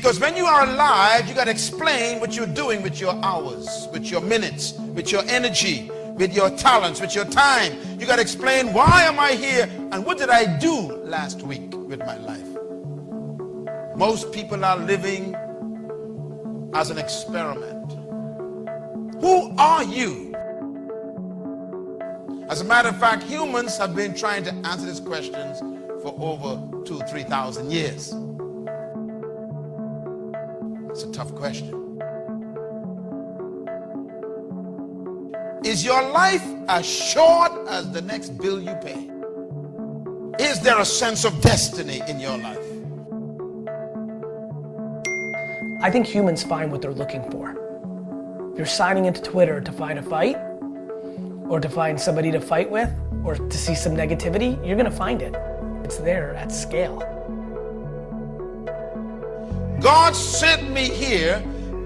Because when you are alive, you got to explain what you're doing with your hours, with your minutes, with your energy, with your talents, with your time. You got to explain, why am I here and what did I do last week with my life? Most people are living as an experiment. Who are you? As a matter of fact, humans have been trying to answer these questions for over 2,000 to 3,000 years. It's a tough question. Is your life as short as the next bill you pay? Is there a sense of destiny in your life? I think humans find what they're looking for. If you're signing into Twitter to find a fight, or to find somebody to fight with, or to see some negativity, you're gonna find it. It's there at scale. God sent me here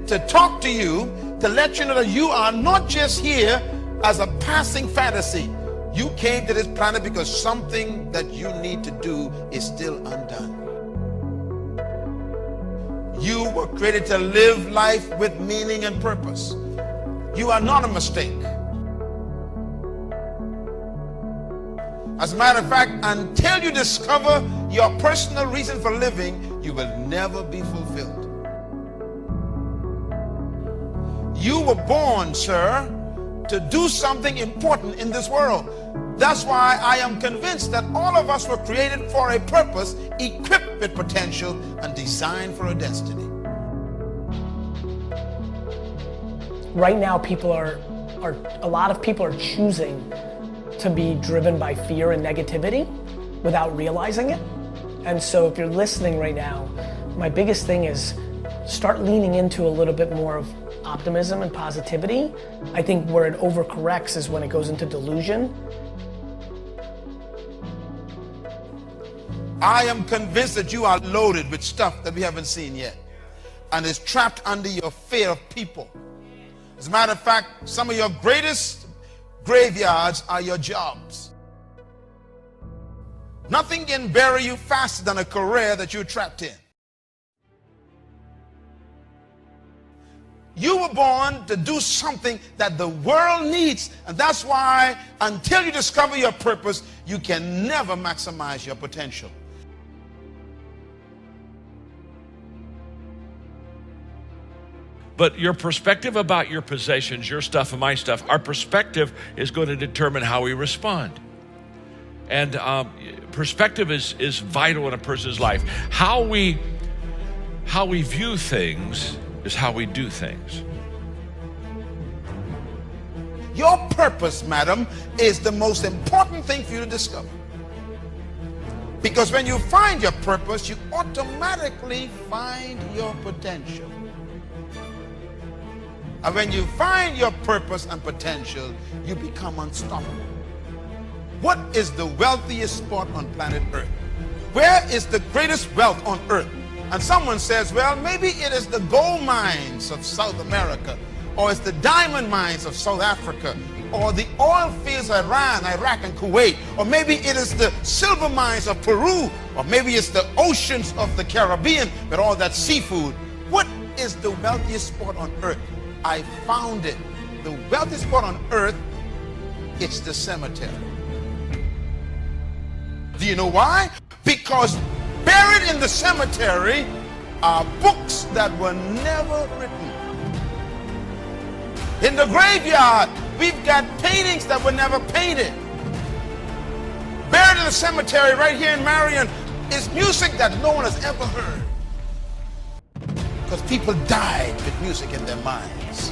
to talk to you, to let you know that you are not just here as a passing fantasy. You came to this planet because something that you need to do is still undone. You were created to live life with meaning and purpose. You are not a mistake. As a matter of fact, until you discover your personal reason for living, you will never be fulfilled. You were born, sir, to do something important in this world. That's why I am convinced that all of us were created for a purpose, equipped with potential, and designed for a destiny. Right now, a lot of people are choosing to be driven by fear and negativity without realizing it. And so if you're listening right now, my biggest thing is start leaning into a little bit more of optimism and positivity. I think where it overcorrects is when it goes into delusion. I am convinced that you are loaded with stuff that we haven't seen yet, and is trapped under your fear of people. As a matter of fact, some of your greatest graveyards are your jobs. Nothing can bury you faster than a career that you're trapped in. You were born to do something that the world needs, and that's why until you discover your purpose, you can never maximize your potential. But your perspective about your possessions, your stuff and my stuff, our perspective is going to determine how we respond. And perspective is vital in a person's life. How we view things is how we do things. Your purpose, madam, is the most important thing for you to discover. Because when you find your purpose, you automatically find your potential. And when you find your purpose and potential, you become unstoppable. What is the wealthiest spot on planet Earth? Where is the greatest wealth on Earth? And someone says, well, maybe it is the gold mines of South America, or it's the diamond mines of South Africa, or the oil fields of Iran, Iraq, and Kuwait, or maybe it is the silver mines of Peru, or maybe it's the oceans of the Caribbean with all that seafood. What is the wealthiest spot on Earth? I found it. The wealthiest spot on Earth, it's the cemetery. Do you know why? Because buried in the cemetery are books that were never written. In the graveyard, we've got paintings that were never painted. Buried in the cemetery right here in Marion is music that no one has ever heard. Because people died with music in their minds.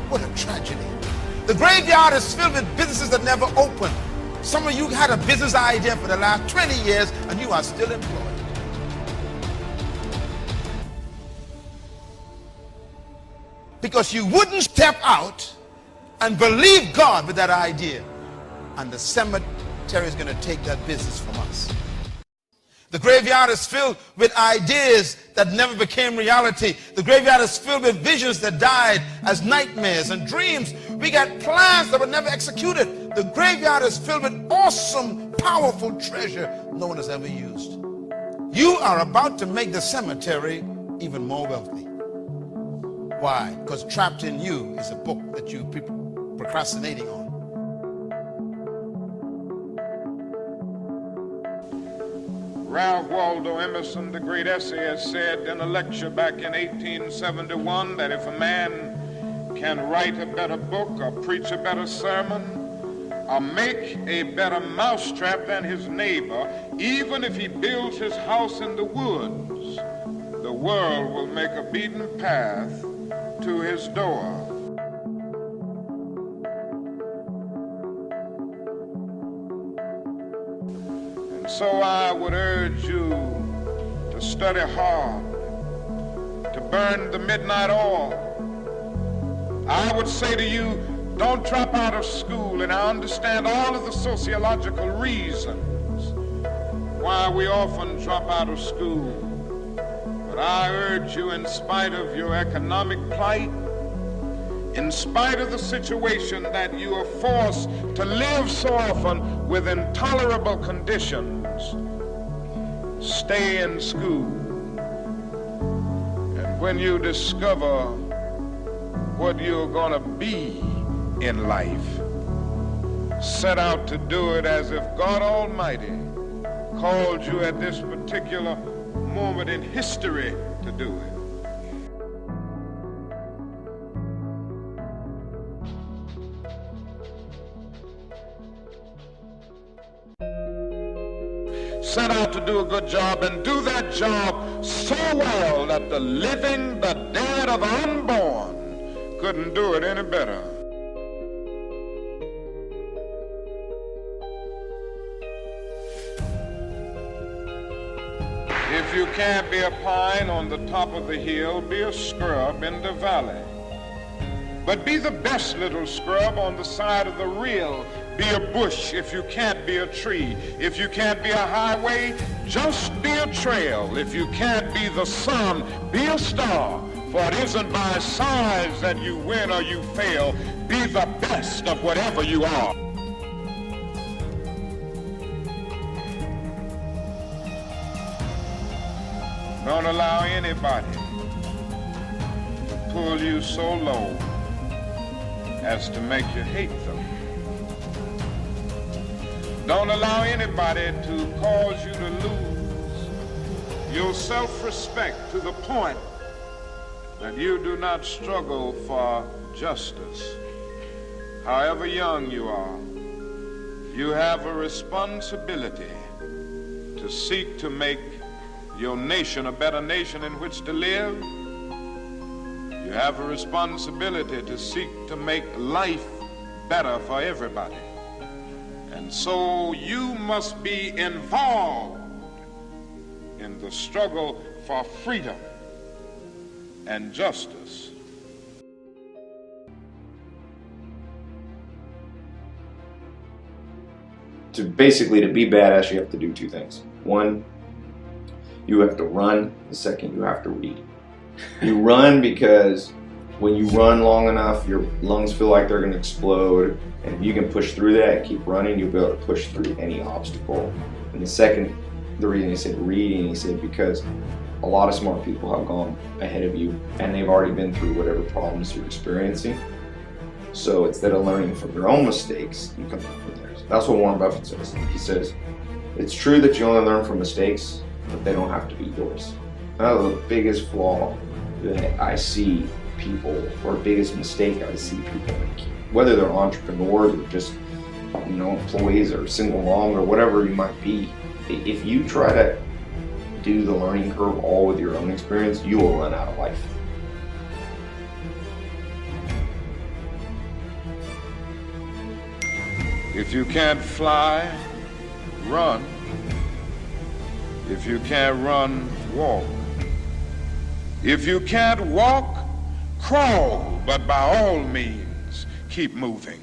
What a tragedy. The graveyard is filled with businesses that never opened. Some of you had a business idea for the last 20 years and you are still employed. Because you wouldn't step out and believe God with that idea. And the cemetery is going to take that business from us. The graveyard is filled with ideas that never became reality. The graveyard is filled with visions that died as nightmares and dreams. We got plans that were never executed. The graveyard is filled with awesome, powerful treasure no one has ever used. You are about to make the cemetery even more wealthy. Why? Because trapped in you is a book that you people procrastinating on. Ralph Waldo Emerson, the great essayist, said in a lecture back in 1871 that if a man can write a better book or preach a better sermon or make a better mousetrap than his neighbor, even if he builds his house in the woods, the world will make a beaten path to his door. And so I would urge you to study hard, to burn the midnight oil. I would say to you, don't drop out of school, and I understand all of the sociological reasons why we often drop out of school. But I urge you, in spite of your economic plight, in spite of the situation that you are forced to live so often with intolerable conditions, stay in school. And when you discover what you're going to be in life, set out to do it as if God Almighty called you at this particular moment in history to do it. Set out to do a good job and do that job so well that the living, the dead, or the unborn couldn't do it any better. If you can't be a pine on the top of the hill, be a scrub in the valley. But be the best little scrub on the side of the rill. Be a bush if you can't be a tree. If you can't be a highway, just be a trail. If you can't be the sun, be a star. For it isn't by size that you win or you fail. Be the best of whatever you are. Don't allow anybody to pull you so low as to make you hate them. Don't allow anybody to cause you to lose your self-respect to the point that you do not struggle for justice. However young you are, you have a responsibility to seek to make your nation a better nation in which to live. You have a responsibility to seek to make life better for everybody. And so you must be involved in the struggle for freedom and justice. To be badass, you have to do two things. One, you have to run. The second, you have to read. You run because when you run long enough, your lungs feel like they're going to explode. And if you can push through that and keep running, you'll be able to push through any obstacle. And the second, the reason he said reading, he said because a lot of smart people have gone ahead of you and they've already been through whatever problems you're experiencing. So instead of learning from your own mistakes, you can learn from theirs. That's what Warren Buffett says. He says, it's true that you only learn from mistakes, but they don't have to be yours. That's the biggest flaw that I see people, or biggest mistake I see people make. Whether they're entrepreneurs or just, employees or single mom or whatever you might be, if you try to do the learning curve all with your own experience, you will run out of life. If you can't fly, run. If you can't run, walk. If you can't walk, crawl, but by all means, keep moving.